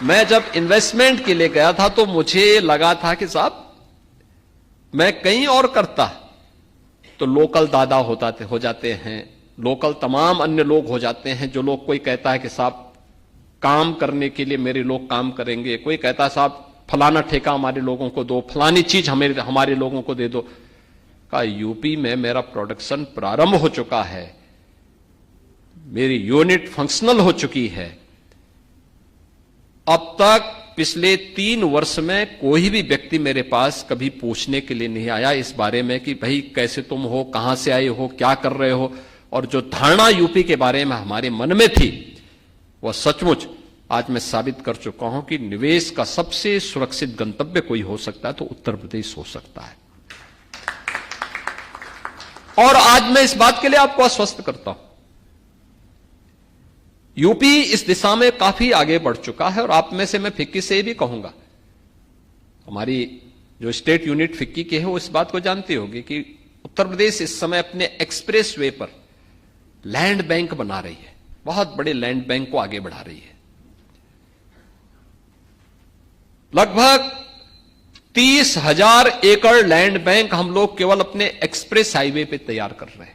मैं जब इन्वेस्टमेंट के लिए गया था तो मुझे लगा था कि साहब मैं कहीं और करता तो लोकल दादा हो जाते हैं, लोकल तमाम अन्य लोग हो जाते हैं। जो लोग, कोई कहता है कि साहब काम करने के लिए मेरे लोग काम करेंगे, कोई कहता है साहब फलाना ठेका हमारे लोगों को दो, फलानी चीज हमारे लोगों को दे दो। कहा यूपी में मेरा प्रोडक्शन प्रारंभ हो चुका है, मेरी यूनिट फंक्शनल हो चुकी है। अब तक पिछले 3 वर्ष में कोई भी व्यक्ति मेरे पास कभी पूछने के लिए नहीं आया इस बारे में कि भाई कैसे तुम हो, कहां से आए हो, क्या कर रहे हो। और जो धारणा यूपी के बारे में हमारे मन में थी वह सचमुच आज मैं साबित कर चुका हूं कि निवेश का सबसे सुरक्षित गंतव्य कोई हो सकता है तो उत्तर प्रदेश हो सकता है। और आज मैं इस बात के लिए आपको आश्वस्त करता हूं, यूपी इस दिशा में काफी आगे बढ़ चुका है। और आप में से मैं फिक्की से भी कहूंगा, हमारी जो स्टेट यूनिट फिक्की की है वो इस बात को जानती होगी कि उत्तर प्रदेश इस समय अपने एक्सप्रेस वे पर लैंड बैंक बना रही है, बहुत बड़े लैंड बैंक को आगे बढ़ा रही है। लगभग 30,000 एकड़ लैंड बैंक हम लोग केवल अपने एक्सप्रेस हाईवे पे तैयार कर रहे हैं।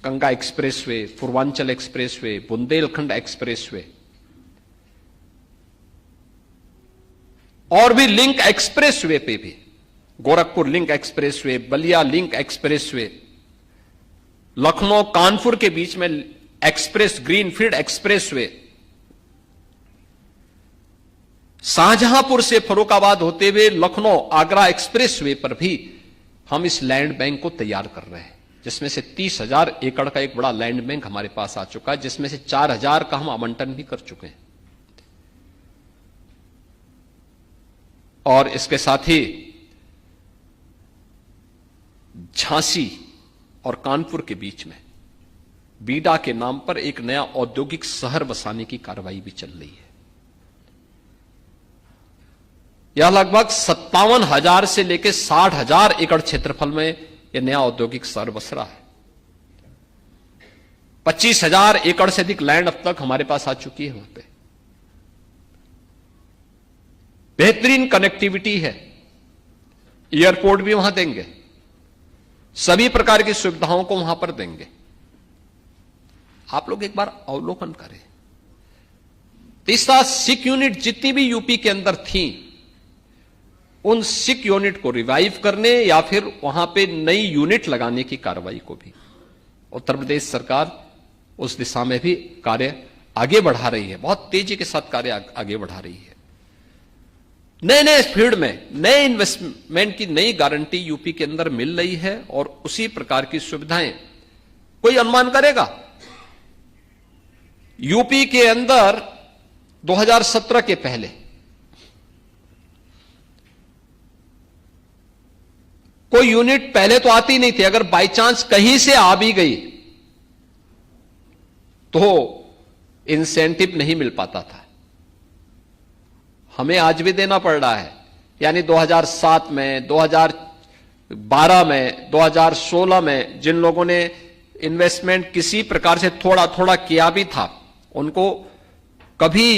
Ganga expressway, Purvanchal expressway, Bundelkhand expressway और भी लिंक एक्सप्रेसवे पे भी, Gorakhpur link expressway, Ballia link expressway, Lucknow Kanpur के बीच में एक्सप्रेस ग्रीनफील्ड एक्सप्रेसवे, शाहजहांपुर से फर्रुखाबाद होते हुए लखनऊ आगरा एक्सप्रेसवे पर भी हम इस लैंड बैंक को तैयार कर रहे हैं, जिसमें से 30,000 एकड़ का एक बड़ा लैंड बैंक हमारे पास आ चुका है, जिसमें से 4,000 का हम आवंटन भी कर चुके हैं। और इसके साथ ही झांसी और कानपुर के बीच में बीडा के नाम पर एक नया औद्योगिक शहर बसाने की कार्रवाई भी चल रही है। यह लगभग 57,000 से लेकर 60,000 एकड़ क्षेत्रफल में यह नया औद्योगिक शहर बस रहा है। 25,000 एकड़ से अधिक लैंड अब तक हमारे पास आ चुकी है। वहां पे बेहतरीन कनेक्टिविटी है, एयरपोर्ट भी वहां देंगे, सभी प्रकार की सुविधाओं को वहां पर देंगे। आप लोग एक बार अवलोकन करें, तीसरा सिक यूनिट जितनी भी यूपी के अंदर थी, उन सिक यूनिट को रिवाइव करने या फिर वहां पे नई यूनिट लगाने की कार्रवाई को भी उत्तर प्रदेश सरकार उस दिशा में भी कार्य आगे बढ़ा रही है, बहुत तेजी के साथ कार्य आगे बढ़ा रही है। नए नए फील्ड में नए इन्वेस्टमेंट की नई गारंटी यूपी के अंदर मिल रही है और उसी प्रकार की सुविधाएं। कोई अनुमान करेगा यूपी के अंदर 2017 के पहले कोई यूनिट पहले तो आती नहीं थी, अगर बाई चांस कहीं से आ भी गई तो इंसेंटिव नहीं मिल पाता था। हमें आज भी देना पड़ रहा है, यानी 2007 में, 2012 में, 2016 में जिन लोगों ने इन्वेस्टमेंट किसी प्रकार से थोड़ा थोड़ा किया भी था, उनको कभी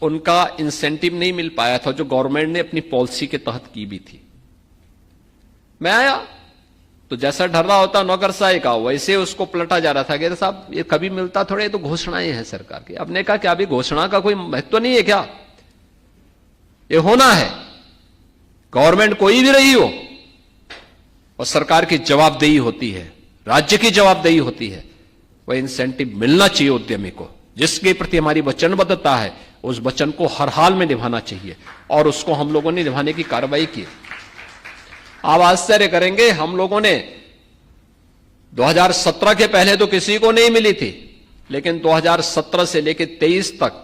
उनका इंसेंटिव नहीं मिल पाया था जो गवर्नमेंट ने अपनी पॉलिसी के तहत की भी थी। मैं आया तो जैसा ढर रहा होता नौकरशाही का, वैसे उसको पलटा जा रहा था कि साहब ये कभी मिलता थोड़े, तो घोषणाएं हैं सरकार की। अब ने कहा क्या अभी घोषणा का कोई महत्व नहीं है क्या? ये होना है, गवर्नमेंट कोई भी रही हो और सरकार की जवाबदेही होती है, राज्य की जवाबदेही होती है, वह इंसेंटिव मिलना चाहिए उद्यमी को। जिसके प्रति हमारी वचनबद्धता है उस वचन को हर हाल में निभाना चाहिए और उसको हम लोगों ने निभाने की कार्रवाई की। आप आश्चर्य करेंगे, हम लोगों ने 2017 के पहले तो किसी को नहीं मिली थी, लेकिन 2017 से लेकर 23 तक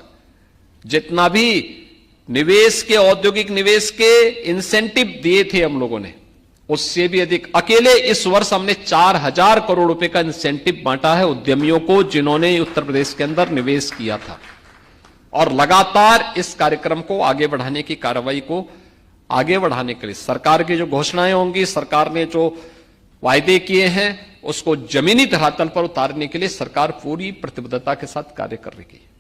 जितना भी निवेश के, औद्योगिक निवेश के इंसेंटिव दिए थे हम लोगों ने, उससे भी अधिक। अकेले इस वर्ष हमने 4,000 करोड़ रुपए का इंसेंटिव बांटा है उद्यमियों को जिन्होंने उत्तर प्रदेश के अंदर निवेश किया था। और लगातार इस कार्यक्रम को आगे बढ़ाने की कार्रवाई को आगे बढ़ाने के लिए सरकार की जो घोषणाएं होंगी, सरकार ने जो वायदे किए हैं, उसको जमीनी धरातल पर उतारने के लिए सरकार पूरी प्रतिबद्धता के साथ कार्य कर रही है।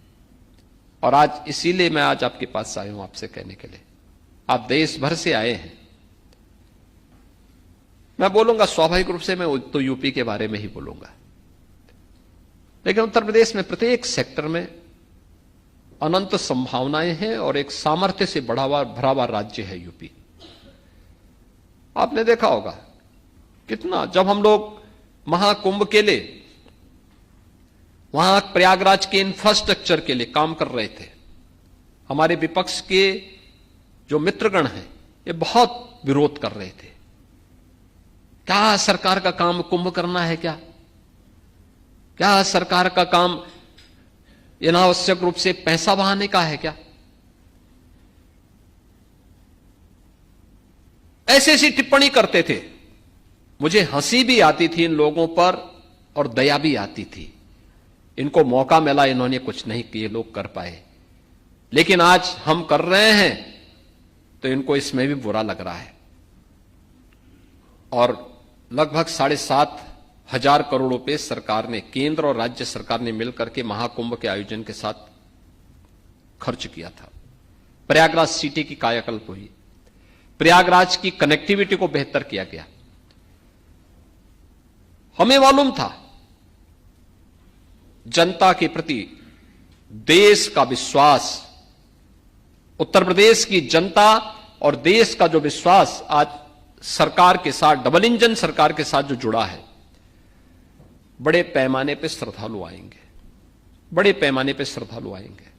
और आज इसीलिए मैं आज आपके पास आया हूं आपसे कहने के लिए, आप देश भर से आए हैं। मैं बोलूंगा स्वाभाविक रूप से, मैं तो यूपी के बारे में ही बोलूंगा, लेकिन उत्तर प्रदेश में प्रत्येक सेक्टर में अनंत संभावनाएं हैं और एक सामर्थ्य से भरा हुआ राज्य है यूपी। आपने देखा होगा कितना, जब हम लोग महाकुंभ के लिए वहां प्रयागराज के इंफ्रास्ट्रक्चर के लिए काम कर रहे थे, हमारे विपक्ष के जो मित्रगण हैं ये बहुत विरोध कर रहे थे। क्या सरकार का काम कुंभ करना है क्या? क्या सरकार का काम अनावश्यक रूप से पैसा बहाने का है क्या? ऐसी ऐसी टिप्पणी करते थे। मुझे हंसी भी आती थी इन लोगों पर और दया भी आती थी। इनको मौका मिला, इन्होंने कुछ नहीं किए, लोग कर पाए। लेकिन आज हम कर रहे हैं तो इनको इसमें भी बुरा लग रहा है। और लगभग 7,500 करोड़ रुपए सरकार ने, केंद्र और राज्य सरकार ने मिलकर के महाकुंभ के आयोजन के साथ खर्च किया था। प्रयागराज सिटी की कायाकल्प हुई, प्रयागराज की कनेक्टिविटी को बेहतर किया गया। हमें मालूम था जनता के प्रति देश का विश्वास, उत्तर प्रदेश की जनता और देश का जो विश्वास आज सरकार के साथ, डबल इंजन सरकार के साथ जो जुड़ा है, बड़े पैमाने पे श्रद्धालु आएंगे, बड़े पैमाने पे श्रद्धालु आएंगे।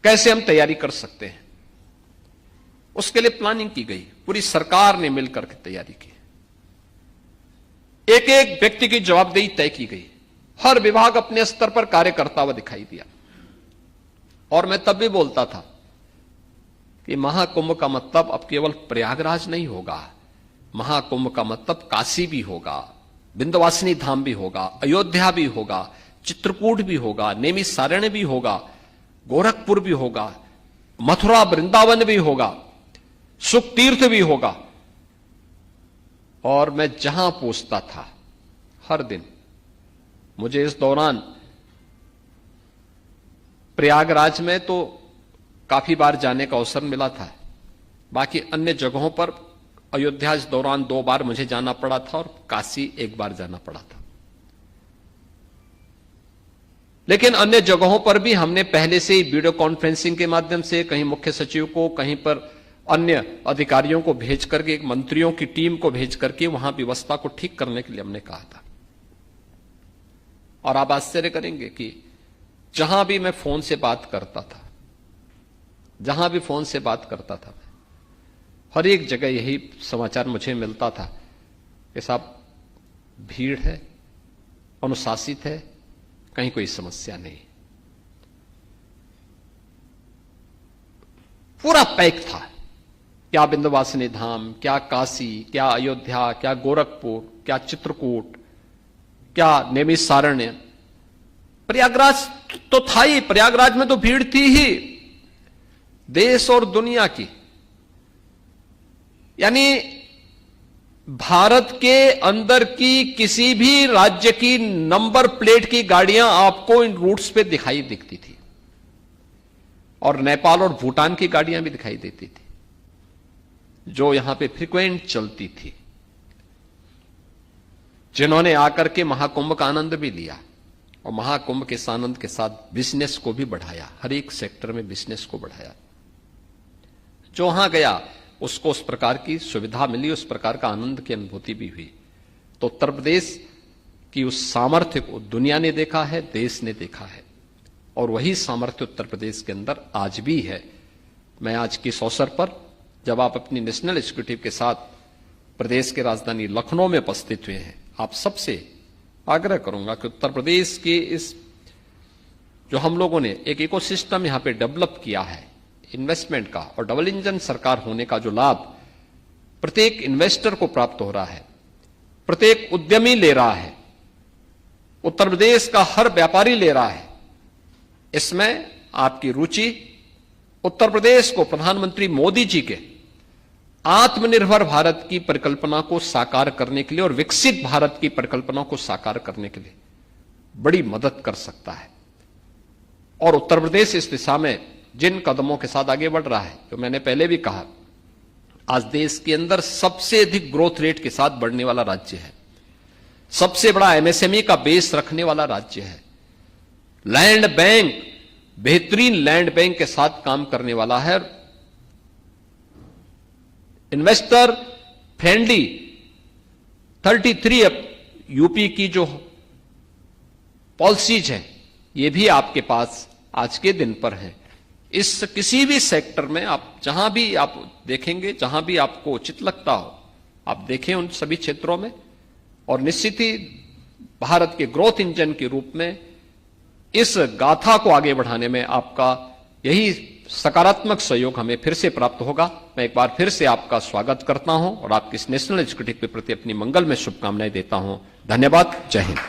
कैसे हम तैयारी कर सकते हैं, उसके लिए प्लानिंग की गई, पूरी सरकार ने मिलकर के तैयारी की। एक एक व्यक्ति की जवाबदेही तय की गई, हर विभाग अपने स्तर पर कार्य करता हुआ दिखाई दिया। और मैं तब भी बोलता था कि महाकुंभ का मतलब अब केवल प्रयागराज नहीं होगा, महाकुंभ का मतलब काशी भी होगा, विंध्यवासिनी धाम भी होगा, अयोध्या भी होगा, चित्रकूट भी होगा, नैमिषारण्य भी होगा, गोरखपुर भी होगा, मथुरा वृंदावन भी होगा, सुख तीर्थ भी होगा। और मैं जहां पूछता था हर दिन, मुझे इस दौरान प्रयागराज में तो काफी बार जाने का अवसर मिला था, बाकी अन्य जगहों पर अयोध्या इस दौरान 2 बार मुझे जाना पड़ा था और काशी 1 बार जाना पड़ा था। लेकिन अन्य जगहों पर भी हमने पहले से ही वीडियो कॉन्फ्रेंसिंग के माध्यम से, कहीं मुख्य सचिव को, कहीं पर अन्य अधिकारियों को भेज करके, एक मंत्रियों की टीम को भेज करके वहां व्यवस्था को ठीक करने के लिए हमने कहा था। और आप आश्चर्य करेंगे कि जहां भी मैं फोन से बात करता था, जहां भी फोन से बात करता था, हर एक जगह यही समाचार मुझे मिलता था कि साहब भीड़ है, अनुशासित है, कहीं कोई समस्या नहीं। पूरा पैक था। क्या विंध्यवासिनी धाम, क्या काशी, क्या अयोध्या, क्या गोरखपुर, क्या चित्रकूट, क्या नैमिषारण्य, प्रयागराज तो था ही। प्रयागराज में तो भीड़ थी ही, देश और दुनिया की। यानी भारत के अंदर की किसी भी राज्य की नंबर प्लेट की गाड़ियां आपको इन रूट्स पे दिखाई दिखती थी, और नेपाल और भूटान की गाड़ियां भी दिखाई देती थी जो यहां पे फ्रीक्वेंट चलती थी, जिन्होंने आकर के महाकुंभ का आनंद भी लिया और महाकुंभ के आनंद के साथ बिजनेस को भी बढ़ाया, हर एक सेक्टर में बिजनेस को बढ़ाया। जो वहां गया उसको उस प्रकार की सुविधा मिली, उस प्रकार का आनंद की अनुभूति भी हुई। तो उत्तर प्रदेश की उस सामर्थ्य को दुनिया ने देखा है, देश ने देखा है, और वही सामर्थ्य उत्तर प्रदेश के अंदर आज भी है। मैं आज के इस अवसर पर, जब आप अपनी नेशनल एग्जीक्यूटिव के साथ प्रदेश के राजधानी लखनऊ में उपस्थित हुए हैं, आप सबसे आग्रह करूंगा कि उत्तर प्रदेश के इस जो हम लोगों ने एक इकोसिस्टम यहां पे डेवलप किया है इन्वेस्टमेंट का, और डबल इंजन सरकार होने का जो लाभ प्रत्येक इन्वेस्टर को प्राप्त हो रहा है, प्रत्येक उद्यमी ले रहा है, उत्तर प्रदेश का हर व्यापारी ले रहा है, इसमें आपकी रुचि उत्तर प्रदेश को प्रधानमंत्री मोदी जी के आत्मनिर्भर भारत की परिकल्पना को साकार करने के लिए और विकसित भारत की परिकल्पना को साकार करने के लिए बड़ी मदद कर सकता है। और उत्तर प्रदेश इस दिशा में जिन कदमों के साथ आगे बढ़ रहा है, जो मैंने पहले भी कहा, आज देश के अंदर सबसे अधिक ग्रोथ रेट के साथ बढ़ने वाला राज्य है, सबसे बड़ा एमएसएमई का बेस रखने वाला राज्य है, लैंड बैंक बेहतरीन लैंड बैंक के साथ काम करने वाला है, इन्वेस्टर फ्रेंडली 33 यूपी की जो पॉलिसीज हैं ये भी आपके पास आज के दिन पर हैं। इस किसी भी सेक्टर में आप जहां भी आप देखेंगे, जहां भी आपको उचित लगता हो, आप देखें उन सभी क्षेत्रों में, और निश्चित ही भारत के ग्रोथ इंजन के रूप में इस गाथा को आगे बढ़ाने में आपका यही सकारात्मक सहयोग हमें फिर से प्राप्त होगा। मैं एक बार फिर से आपका स्वागत करता हूं और आपकी इस नेशनल एग्जीक्यूटिव के प्रति अपनी मंगल में शुभकामनाएं देता हूं। धन्यवाद। जय हिंद।